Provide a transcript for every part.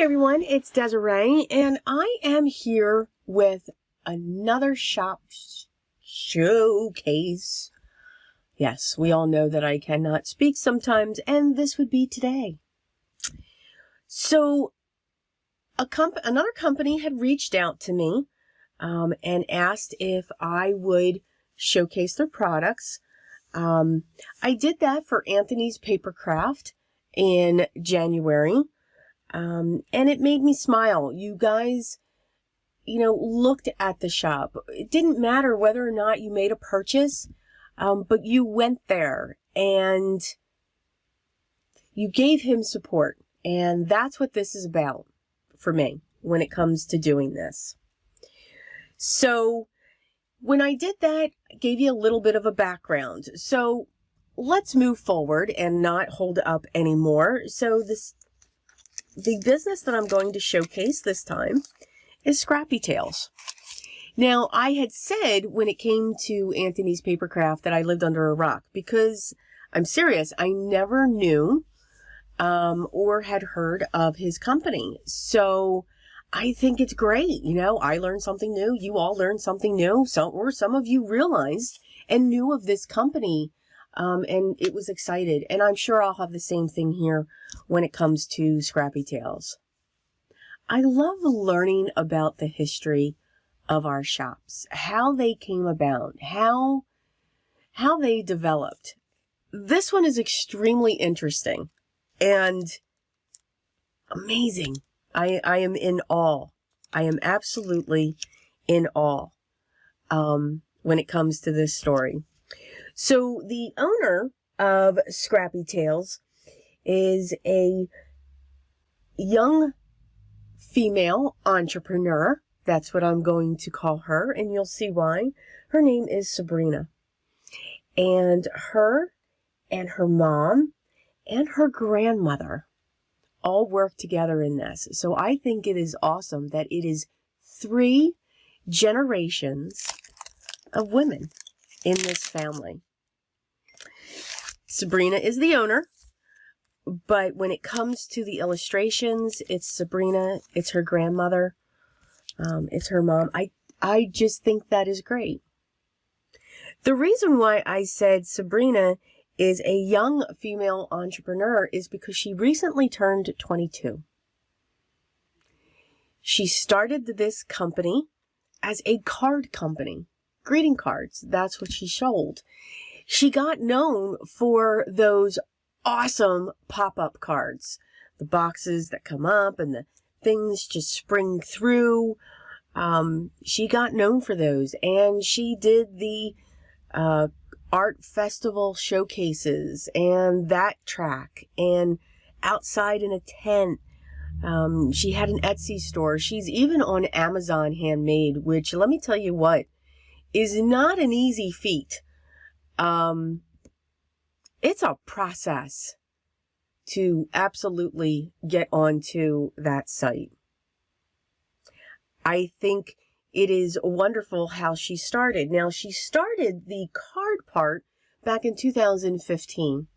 everyone, it's Desiree, and I am here with another shop showcase. Yes, we all know that I cannot speak sometimes, and this would be today. So, another company had reached out to me and asked if I would showcase their products. I did that for Anthony's Paper Craft in January. And it made me smile. You guys, looked at the shop. It didn't matter whether or not you made a purchase, but you went there and you gave him support. And that's what this is about for me when it comes to doing this. So when I did that, I gave you a little bit of a background. So let's move forward and not hold up anymore. So the business that I'm going to showcase this time is Scrappy Tails. Now, I had said when it came to Anthony's Paper Craft that I lived under a rock because I'm serious. I never knew or had heard of his company. So I think it's great. I learned something new. You all learned something new. Some of you realized and knew of this company. And it was excited. And I'm sure I'll have the same thing here when it comes to Scrappy Tails. I love learning about the history of our shops, how they came about, how they developed. This one is extremely interesting and amazing. I am in awe. I am absolutely in awe when it comes to this story. So the owner of Scrappy Tails is a young female entrepreneur. That's what I'm going to call her, and you'll see why. Her name is Sabrina. And her mom and her grandmother all work together in this. So I think it is awesome that it is 3 generations of women in this family. Sabrina is the owner, but when it comes to the illustrations, it's Sabrina, it's her grandmother, it's her mom. I just think that is great. The reason why I said Sabrina is a young female entrepreneur is because she recently turned 22. She started this company as a card company. Greeting cards. That's what she sold. She got known for those awesome pop-up cards. The boxes that come up and the things just spring through. She got known for those. And she did the art festival showcases and that track. And outside in a tent. She had an Etsy store. She's even on Amazon Handmade, which let me tell you what, is not an easy feat. It's a process to absolutely get onto that site. I think it is wonderful how she started. Now, she started the card part back in 2015.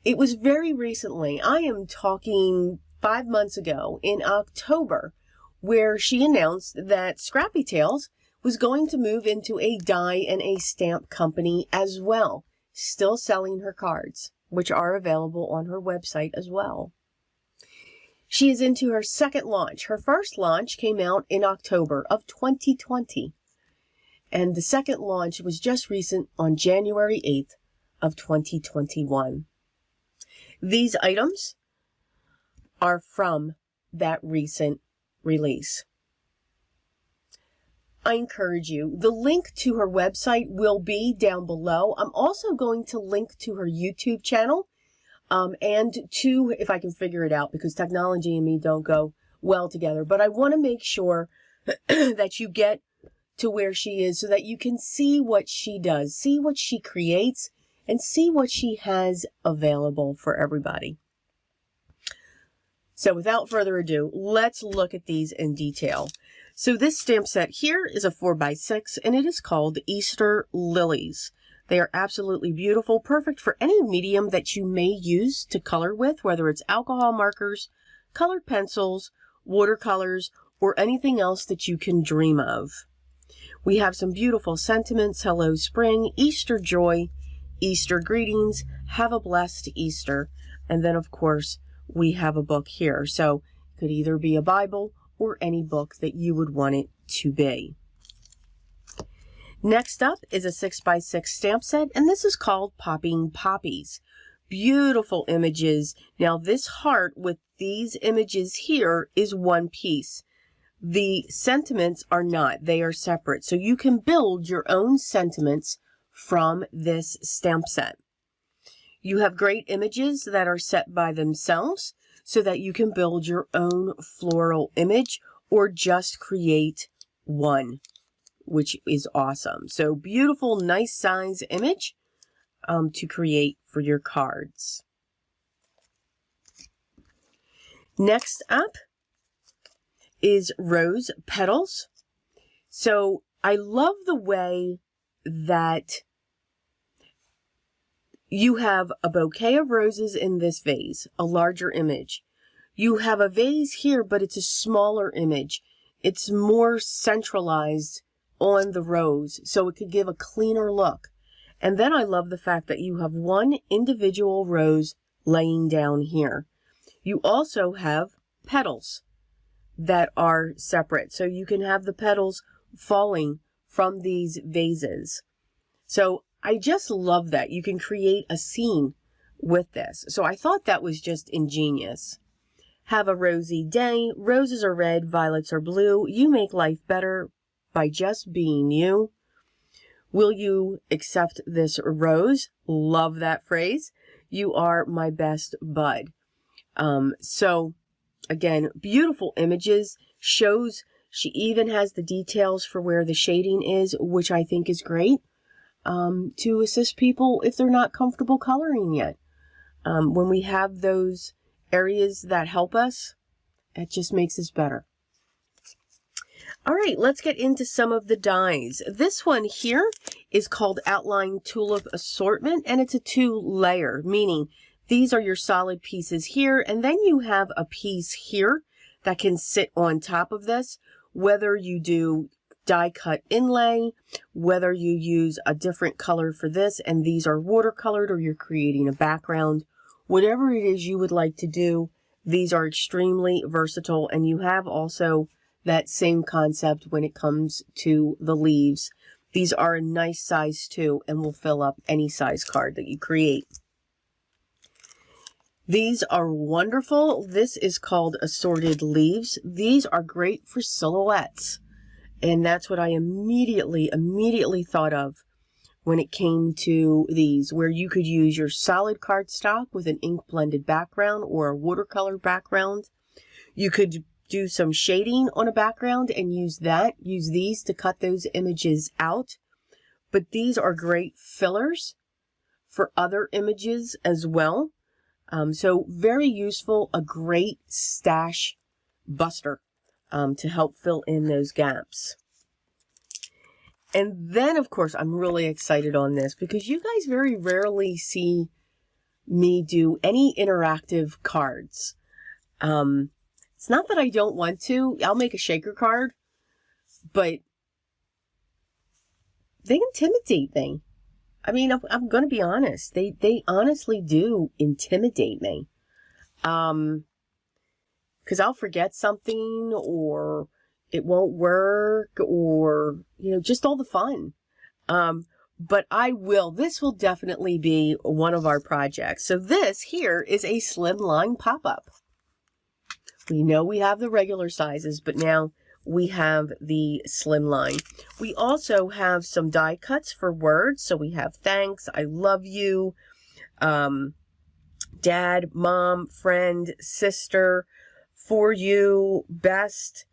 It was very recently. I am talking 5 months ago in October, where she announced that Scrappy Tails was going to move into a die and a stamp company as well, still selling her cards, which are available on her website as well. She is into her second launch. Her first launch came out in October of 2020, and the second launch was just recent on January 8th of 2021. These items are from that recent release. I encourage you. The link to her website will be down below. I'm also going to link to her YouTube channel and to, if I can figure it out, because technology and me don't go well together. But I want to make sure that you get to where she is so that you can see what she does, see what she creates, and see what she has available for everybody. So without further ado, let's look at these in detail. So this stamp set here is a 4x6 and it is called Easter Lilies. They are absolutely beautiful, perfect for any medium that you may use to color with, whether it's alcohol markers, colored pencils, watercolors, or anything else that you can dream of. We have some beautiful sentiments. Hello spring, Easter joy, Easter greetings, have a blessed Easter. And then of course we have a book here. So it could either be a Bible or any book that you would want it to be. Next up is a 6x6 stamp set, and this is called Popping Poppies. Beautiful images. Now this heart with these images here is one piece. The sentiments are not. They are separate. So you can build your own sentiments from this stamp set. You have great images that are set by themselves so that you can build your own floral image or just create one, which is awesome. So beautiful, nice size image to create for your cards. Next up is Rose Petals. So I love the way that you have a bouquet of roses in this vase, a larger image. You have a vase here, but it's a smaller image. It's more centralized on the rose, so it could give a cleaner look. And then I love the fact that you have one individual rose laying down here. You also have petals that are separate, so you can have the petals falling from these vases. So I just love that. You can create a scene with this. So I thought that was just ingenious. Have a rosy day. Roses are red, violets are blue. You make life better by just being you. Will you accept this rose? Love that phrase. You are my best bud. So again, beautiful images. Shows she even has the details for where the shading is, which I think is great. To assist people if they're not comfortable coloring yet. When we have those areas that help us, it just makes us better. All right, let's get into some of the dies. This one here is called Outline Tulip Assortment, and it's a 2-layer, meaning these are your solid pieces here, and then you have a piece here that can sit on top of this, whether you do die cut inlay, whether you use a different color for this and these are watercolored, or you're creating a background, whatever it is you would like to do, these are extremely versatile. And you have also that same concept when it comes to the leaves. These are a nice size too and will fill up any size card that you create. These are wonderful. This is called Assorted Leaves. These are great for silhouettes. And that's what I immediately thought of when it came to these, where you could use your solid cardstock with an ink blended background or a watercolor background. You could do some shading on a background and use these to cut those images out. But these are great fillers for other images as well. So very useful, a great stash buster. To help fill in those gaps. And then, of course, I'm really excited on this because you guys very rarely see me do any interactive cards. It's not that I don't want to. I'll make a shaker card, but they intimidate me. I mean, I'm going to be honest. They honestly do intimidate me. Because I'll forget something, or it won't work, or, just all the fun. But this will definitely be one of our projects. So this here is a slimline pop-up. We know we have the regular sizes, but now we have the slimline. We also have some die cuts for words. So we have thanks, I love you, dad, mom, friend, sister, for you, best,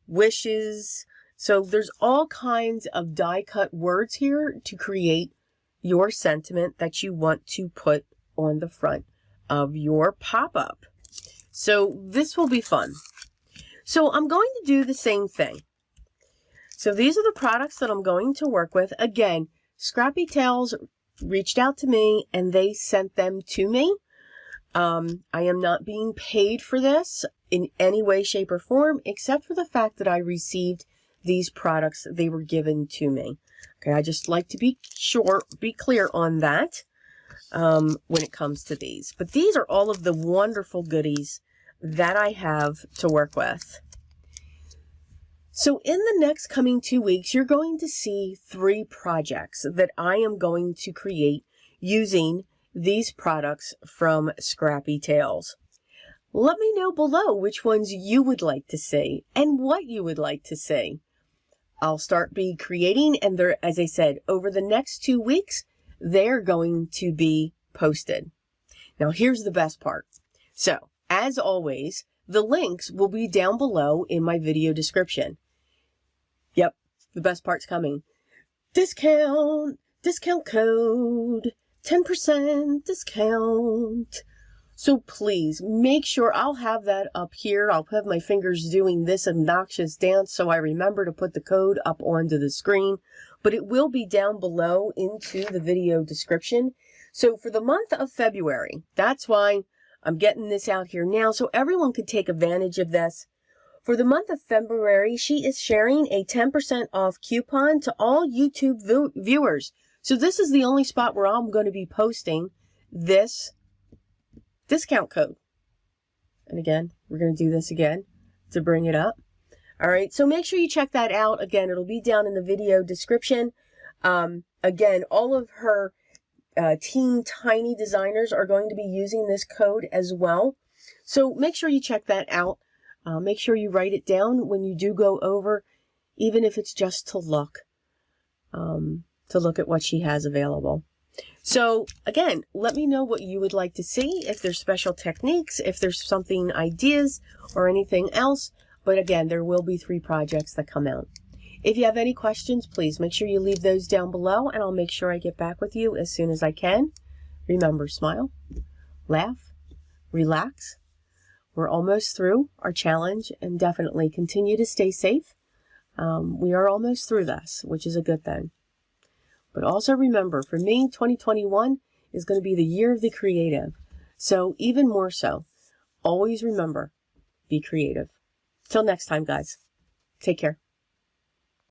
wishes. So there's all kinds of die cut words here to create your sentiment that you want to put on the front of your pop-up. So this will be fun. So I'm going to do the same thing. So these are the products that I'm going to work with. Again, Scrappy Tails reached out to me and they sent them to me. I am not being paid for this in any way, shape, or form, except for the fact that I received these products. They were given to me. Okay, I just like to be clear on that when it comes to these. But these are all of the wonderful goodies that I have to work with. So in the next coming 2 weeks, you're going to see 3 projects that I am going to create using these products from Scrappy Tails. Let me know below which ones you would like to see and what you would like to see. I'll start creating, and they're, as I said, over the next 2 weeks, they're going to be posted. Now here's the best part. So, as always, the links will be down below in my video description. Yep, the best part's coming. Discount code, 10% discount. So please make sure, I'll have that up here. I'll have my fingers doing this obnoxious dance so I remember to put the code up onto the screen. But it will be down below into the video description. So for the month of February, that's why I'm getting this out here now so everyone could take advantage of this. For the month of February, she is sharing a 10% off coupon to all YouTube viewers. So this is the only spot where I'm going to be posting this discount code. And again, we're going to do this again to bring it up. All right, so make sure you check that out. Again, it'll be down in the video description. Again, all of her Team Tiny designers are going to be using this code as well. So make sure you check that out. Make sure you write it down when you do go over, even if it's just to look at what she has available. So again, let me know what you would like to see, if there's special techniques, if there's something, ideas, or anything else. But again, there will be 3 projects that come out. If you have any questions, please make sure you leave those down below, and I'll make sure I get back with you as soon as I can. Remember, smile, laugh, relax. We're almost through our challenge, and definitely continue to stay safe. We are almost through this, which is a good thing. But also remember, for me, 2021 is going to be the year of the creative. So even more so, always remember, be creative. Till next time, guys. Take care.